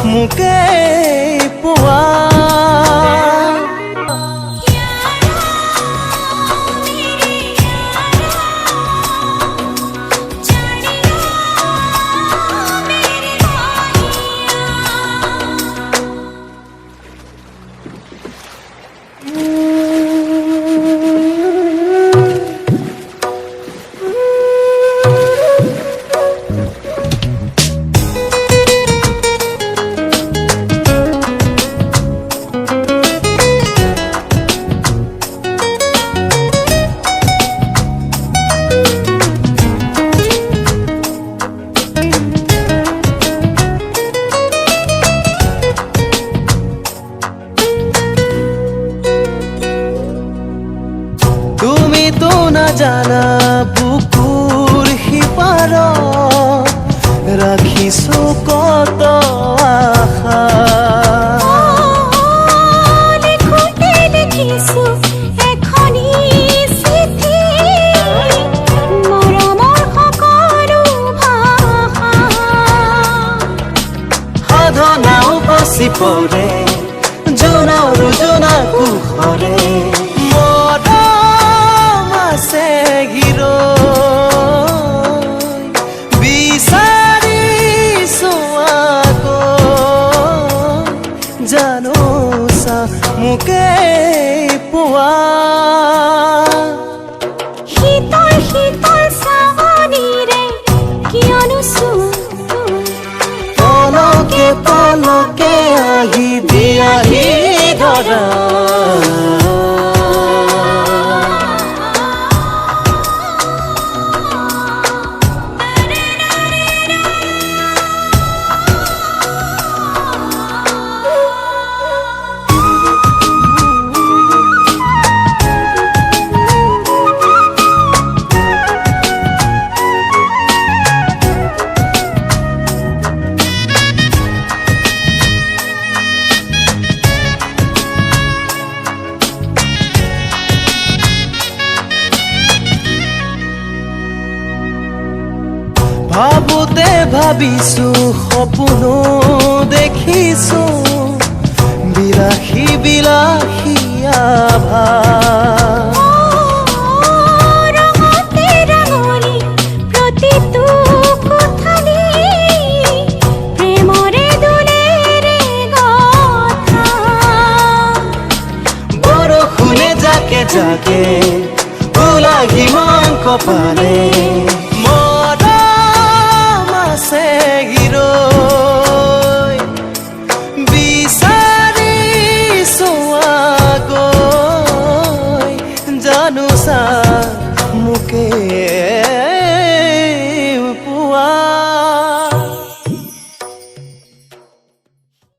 মুকে পোৱা तो ना जाना बुकुर सिपाৰত ৰাখিছো কত আশা দেখিছো এখনি চিঠি মৰমৰ সকলো ভাষা সাধনাও বচি পৰে জোনাৰো জোনা কুশৰে মুকে পোৱা শীতল শীতল চাৱনিৰে কিয়নো পলকে পলকে আহি দিয়াহি ধৰা ভাবোতে ভাবিছো সপোনো দেখিছো বিলাসী বিলাসী আভা ৰঙতে ৰঙলি প্ৰতিটো কোঠালি প্ৰেমৰে দোলেৰে গথা বৰষুণে জাকে জাকে ওলাহি মন কপালে